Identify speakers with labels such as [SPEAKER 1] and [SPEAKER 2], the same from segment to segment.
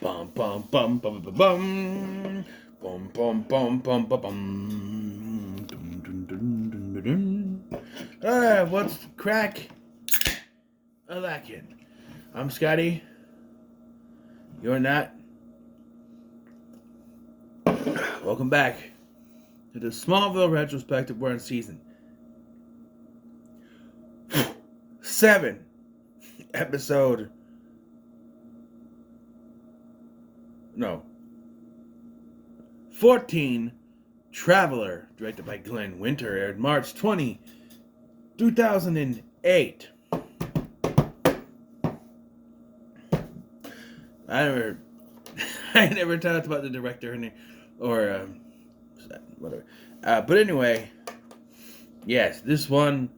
[SPEAKER 1] Bum bum bum bum bum bum. Bum bum bum bum bum bum. Dun, dun, dun, dun, dun, dun. What's the crack? I like it. I'm Scotty. You're not. Welcome back to the Smallville Retrospective. We're in season 7, episode. No. 14, Traveler, directed by Glenn Winter, aired March 20, 2008. I never talked about the director or whatever. But anyway, yes, this one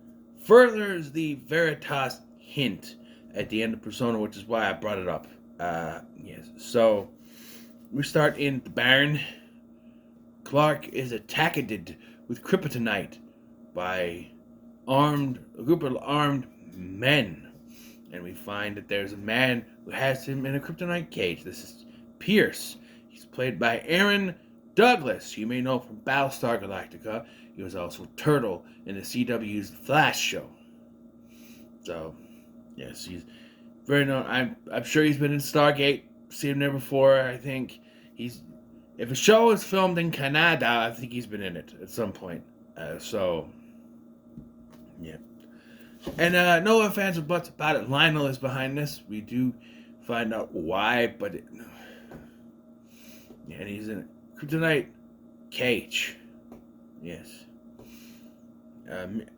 [SPEAKER 1] furthers the Veritas hint at the end of Persona, which is why I brought it up. Yes, so we start in the barn. Clark is attacked with kryptonite by a group of armed men. And we find that there's a man who has him in a kryptonite cage. This is Pierce. He's played by Aaron Douglas. You may know from Battlestar Galactica. He was also Turtle in the CW's Flash show. So, yes, he's very known. I'm sure he's been in Stargate. Seen him there before. I think if a show is filmed in Canada, I think he's been in it at some point. So, yeah. And no offense or buts about it. Lionel is behind this. We do find out why, but and he's in a kryptonite cage. Yes.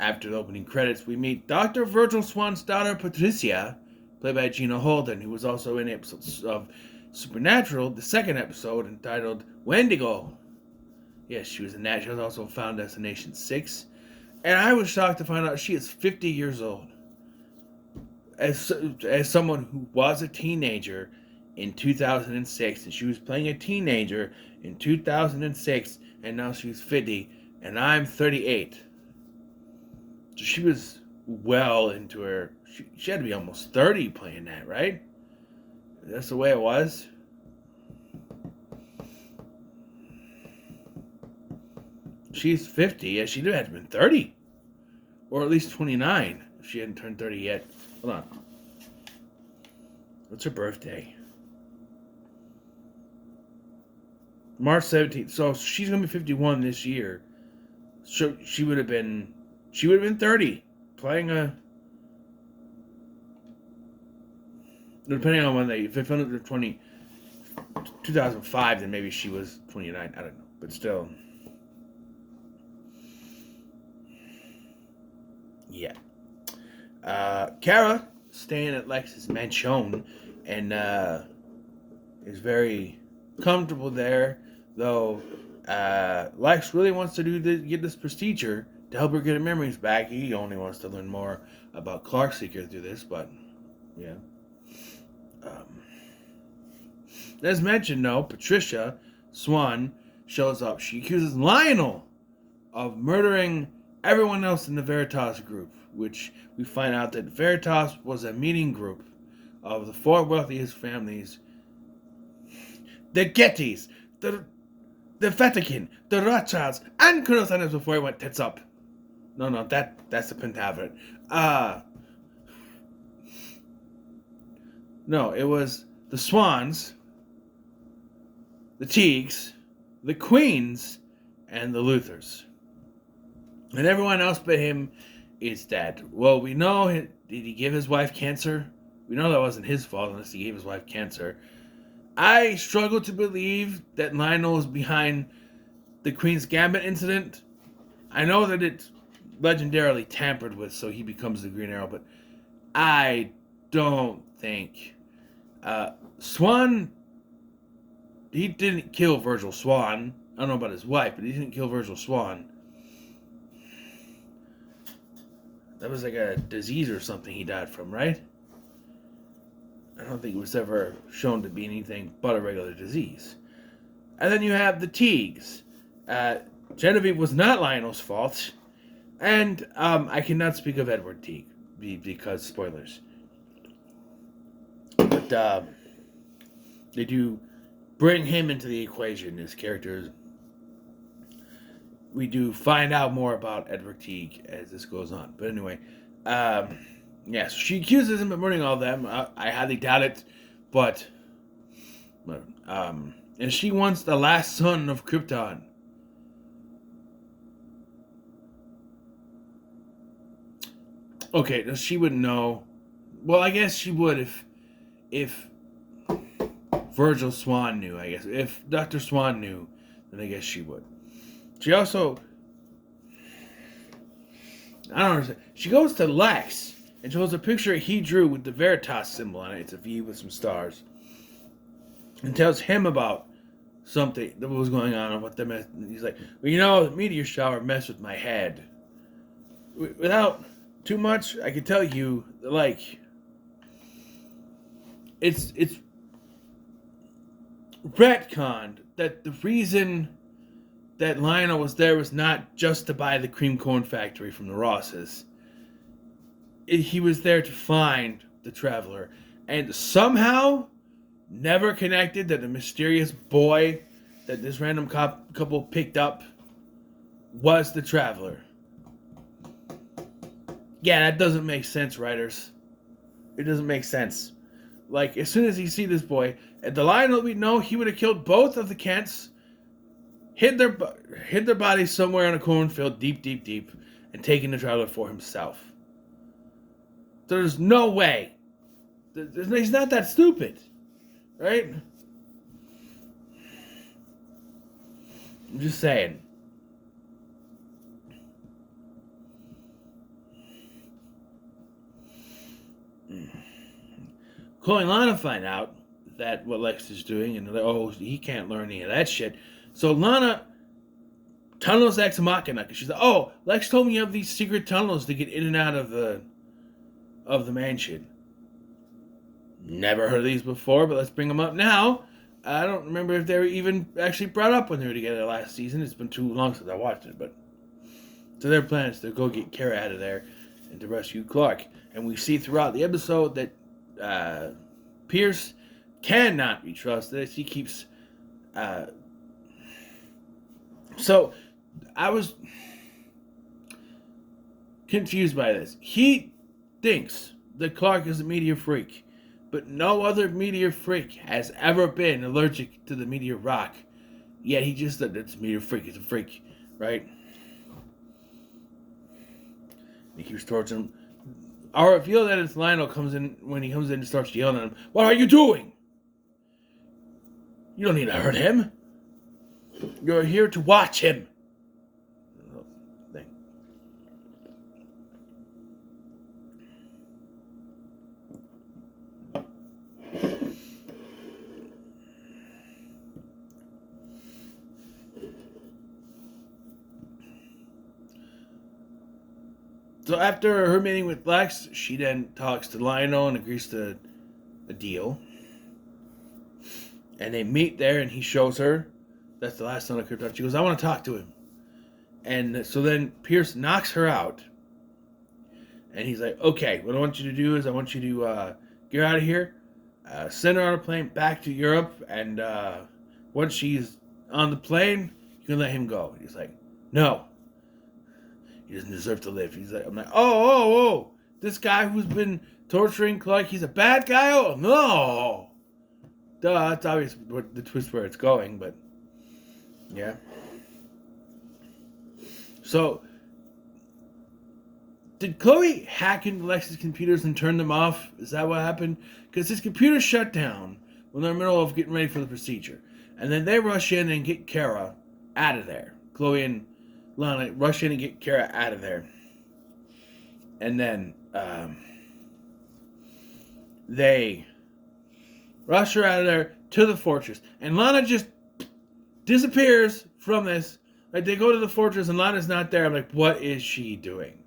[SPEAKER 1] After the opening credits, we meet Dr. Virgil Swan's daughter, Patricia, played by Gina Holden, who was also in episodes of Supernatural, the second episode entitled Wendigo. Yes, she was in that. She was also found Destination 6. And I was shocked to find out she is 50 years old. As someone who was a teenager in 2006, and she was playing a teenager in 2006, and now she's 50, and I'm 38. So she was well into her. She had to be almost 30 playing that, right? That's the way it was. She's 50. Yeah, she would have been 30. Or at least 29 if she hadn't turned 30 yet. Hold on. What's her birthday? March 17th. So she's going to be 51 this year. So she would have been 30 playing a. Depending on when if it fell into 2005, then maybe she was 29. I don't know. But still. Yeah. Kara staying at Lex's mansion and is very comfortable there, though Lex really wants to get this procedure to help her get her memories back. He only wants to learn more about Clark Seeker through this, but yeah. As mentioned, though, Patricia Swan shows up. She accuses Lionel of murdering everyone else in the Veritas group, which we find out that Veritas was a meeting group of the 4 wealthiest families: the Gettys, the Vatican, the Rothschilds, and Colonel Sanders before he went tits up. No, that's the Pentaveret. No, it was the Swans, the Teagues, the Queens, and the Luthers. And everyone else but him is dead. Well, we know, did he give his wife cancer? We know that wasn't his fault unless he gave his wife cancer. I struggle to believe that Lionel is behind the Queen's Gambit incident. I know that it's legendarily tampered with, so he becomes the Green Arrow, but I don't think Swan. He didn't kill Virgil Swan. I don't know about his wife, but he didn't kill Virgil Swan. That was like a disease or something he died from, right? I don't think it was ever shown to be anything but a regular disease. And then you have the Teagues. Genevieve was not Lionel's fault. And I cannot speak of Edward Teague because spoilers. But they do bring him into the equation. His character, we do find out more about Edward Teague as this goes on. But anyway, yes, she accuses him of murdering all of them. I highly doubt it, but and she wants the last son of Krypton. Okay, she wouldn't know. Well, I guess she would if Virgil Swan knew. I guess if Dr. Swan knew, then I guess she would. She also, I don't understand. She goes to Lex and shows a picture he drew with the Veritas symbol on it. It's a V with some stars, and tells him about something that was going on and what the mess. He's like, well, you know, the meteor shower messed with my head. Without too much, I can tell you, like, it's retconned that the reason that Lionel was there was not just to buy the cream corn factory from the Rosses. He was there to find the Traveler, and somehow never connected that the mysterious boy that this random couple picked up was the Traveler. Yeah, that doesn't make sense, writers. It doesn't make sense. Like, as soon as you see this boy, the Lionel we know, he would have killed both of the Kents, hid their bodies somewhere in a cornfield, deep, deep, deep, and taken the Traveler for himself. There's no way. He's not that stupid, right? I'm just saying. Chloe and Lana find out that what Lex is doing, and they're like, oh, he can't learn any of that shit. So Lana tunnels Ex Machina, because she's like, oh, Lex told me you have these secret tunnels to get in and out of the mansion. Never heard of these before, but let's bring them up now. I don't remember if they were even actually brought up when they were together last season. It's been too long since I watched it, but so their plan is to go get Kara out of there and to rescue Clark. And we see throughout the episode that Pierce cannot be trusted. He keeps. So I was confused by this. He thinks that Clark is a meteor freak, but no other meteor freak has ever been allergic to the meteor rock. Yet he just said it's a meteor freak. It's a freak, right? He keeps torturing him. Our reveal that it's Lionel comes in when he comes in and starts yelling at him. What are you doing? You don't need to hurt him. You're here to watch him. So after her meeting with Lex, she then talks to Lionel and agrees to a deal. And they meet there, and he shows her. That's the last son of Krypton. She goes, I want to talk to him. And so then Pierce knocks her out. And he's like, okay, what I want you to do is I want you to get out of here, send her on a plane back to Europe, and once she's on the plane, you can let him go. He's like, no. He doesn't deserve to live. He's like, I'm like, oh, this guy who's been torturing Clark, he's a bad guy? Oh, no. Duh, that's obvious what the twist where it's going, but yeah. So, did Chloe hack into Lex's computers and turn them off? Is that what happened? Because his computer shut down when they're in the middle of getting ready for the procedure. And then they rush in and get Kara out of there. Chloe and Lana rush in and get Kara out of there. And then they rush her out of there to the fortress. And Lana just disappears from this. Like, they go to the fortress and Lana's not there. I'm like, what is she doing?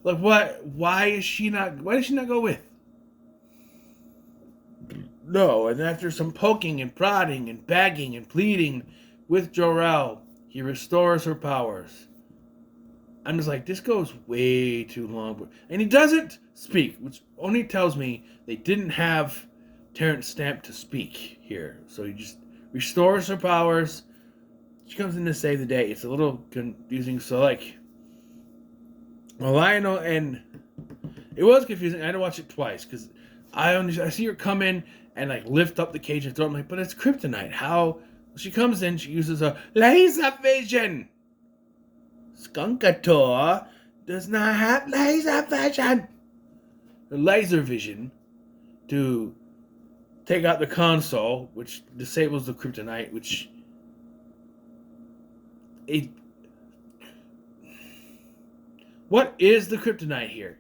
[SPEAKER 1] Like, what? Why does she not go with? No, and after some poking and prodding and begging and pleading with Jor-El, he restores her powers. I'm just like, this goes way too long. And he doesn't speak, which only tells me they didn't have Terrence Stamp to speak here. So he just restores her powers. She comes in to save the day. It's a little confusing. So, like, Lionel and... It was confusing. I had to watch it twice because I see her come in and, like, lift up the cage and throw it. I'm like, but it's kryptonite. How? She comes in. She uses a laser vision. Skunkator does not have laser vision. The laser vision to take out the console, which disables the kryptonite, which what is the kryptonite here?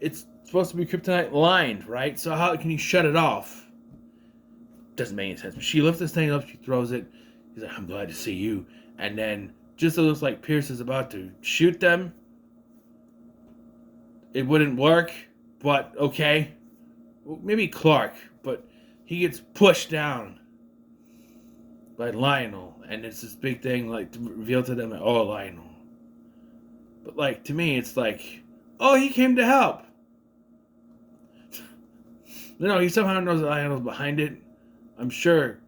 [SPEAKER 1] It's supposed to be kryptonite lined, right? So how can you shut it off? Doesn't make any sense. But she lifts this thing up, she throws it. He's like, I'm glad to see you. And then just it looks like Pierce is about to shoot them. It wouldn't work, but okay. Well, maybe Clark, but he gets pushed down by Lionel, and it's this big thing, like, to reveal to them, like, oh, Lionel. But, like, to me, it's like, oh, he came to help. No, he somehow knows that Lionel's behind it. I'm sure.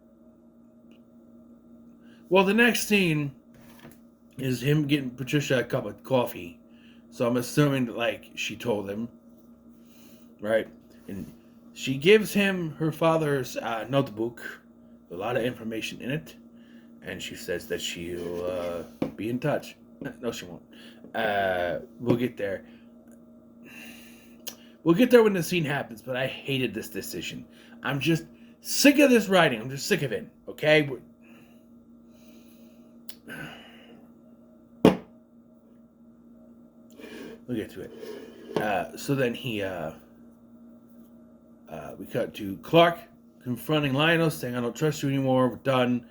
[SPEAKER 1] Well, the next scene is him getting Patricia a cup of coffee. So I'm assuming that, like, she told him. Right? And she gives him her father's notebook. A lot of information in it. And she says that she'll be in touch. No, she won't. We'll get there. We'll get there when the scene happens, but I hated this decision. I'm just sick of this writing. I'm just sick of it. Okay? We'll get to it. So then we cut to Clark confronting Lionel, saying, I don't trust you anymore, we're done.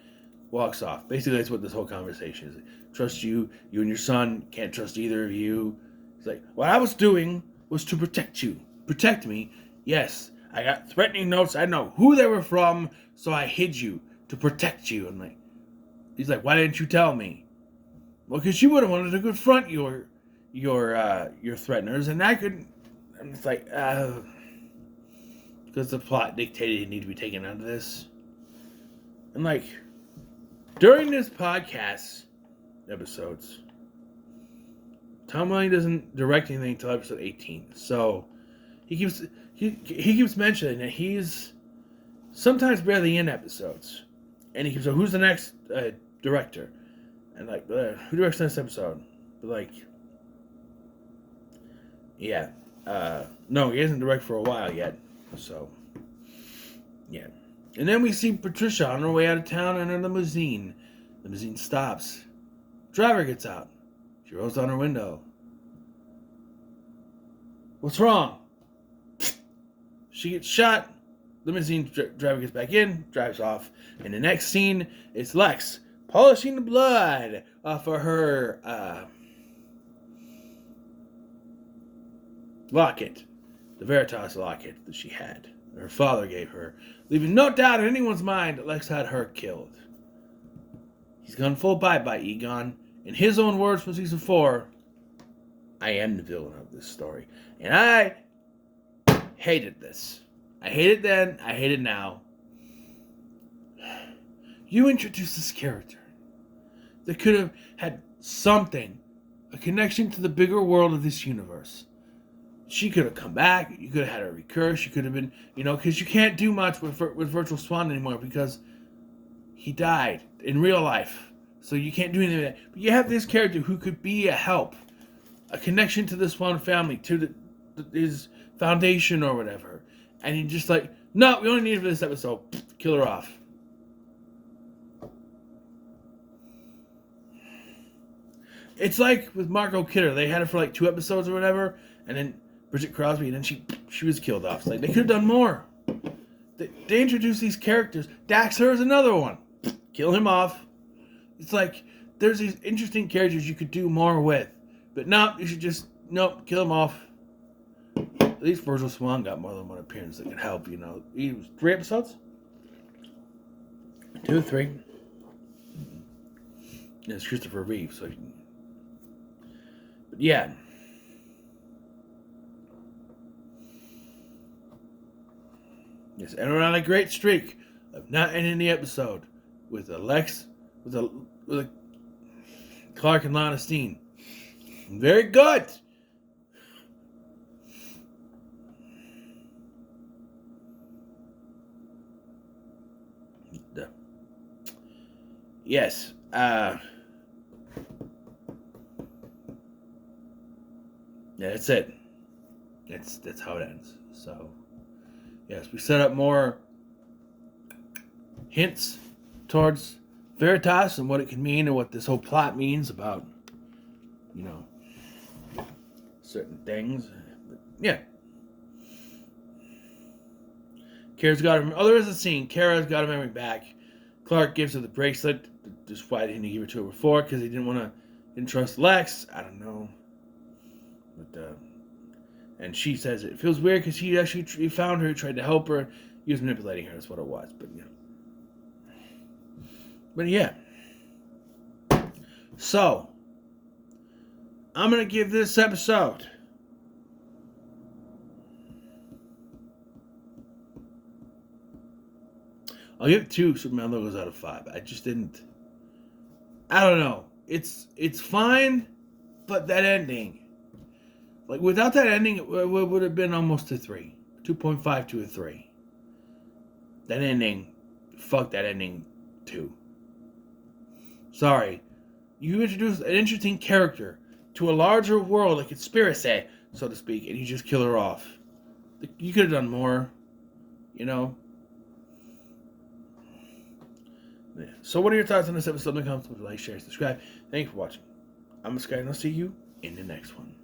[SPEAKER 1] Walks off. Basically, that's what this whole conversation is. Trust you, you and your son, can't trust either of you. It's like, what I was doing was to protect you. Protect me. Yes, I got threatening notes. I know who they were from, so I hid you to protect you. And like, he's like, why didn't you tell me? Well, because you would have wanted to confront your threateners, and I couldn't. And it's like, because the plot dictated it need to be taken out of this. And like, during this podcast episodes, Tom Welling doesn't direct anything until episode 18. So he keeps mentioning that he's sometimes barely in episodes, and he keeps saying, "Who's the next director?" And like, who directs the next episode? But like, yeah, no, he hasn't directed for a while yet. So yeah, and then we see Patricia on her way out of town in her limousine. The limousine stops. Driver gets out. She rolls down her window. What's wrong? She gets shot. Limousine driver gets back in, drives off. And the next scene is Lex polishing the blood off of her locket. The Veritas locket that she had. Her father gave her. Leaving no doubt in anyone's mind that Lex had her killed. He's gone full bye-bye, Egon. In his own words from season 4, I am the villain of this story. And I hated this. I hate it then, I hate it now. You introduced this character that could have had something, a connection to the bigger world of this universe. She could have come back, you could have had her recur, she could have been, because you can't do much with Virtual Swan anymore because he died in real life. So you can't do anything with that. But you have this character who could be a help, a connection to the Swan family, to his foundation or whatever. And you're just like, no, we only need her for this episode. Kill her off. It's like with Margot Kidder. They had her for like 2 episodes or whatever. And then Bridget Crosby, and then she was killed off. It's like, they could have done more. They introduced these characters. Daxter is another one. Kill him off. It's like, there's these interesting characters you could do more with. But no, you should just, kill him off. At least Virgil Swan got more than one appearance that could help, He was 3 episodes? 2 or 3? Yeah, it's Christopher Reeve, so... But yeah. Yes, and we're on a great streak of not ending the episode with with a Clark and Lana Steen. Very good. Yes. Yeah, that's it. That's how it ends. So, yes, we set up more hints towards Veritas and what it can mean and what this whole plot means about, you know, certain things. But, yeah. Kara's got her. Oh, there is a scene. Kara's got her memory back. Clark gives her the bracelet. Just why didn't he give it to her before? Because he didn't trust Lex. I don't know. But and she says it feels weird because he found her, he tried to help her, he was manipulating her. That's what it was. But yeah. So I'm gonna give this episode I'll give 2 Superman logos out of 5. I just didn't. I don't know. It's fine, but that ending, like without that ending, it would have been almost a 3, 2.5 to a 3. That ending, fuck that ending too. Sorry, you introduced an interesting character to a larger world, a conspiracy, so to speak, and you just kill her off. You could have done more, you know. Yeah. So what are your thoughts on this episode? Like, comment, like, share, subscribe. Thank you for watching. I'm Sky, and I'll see you in the next one.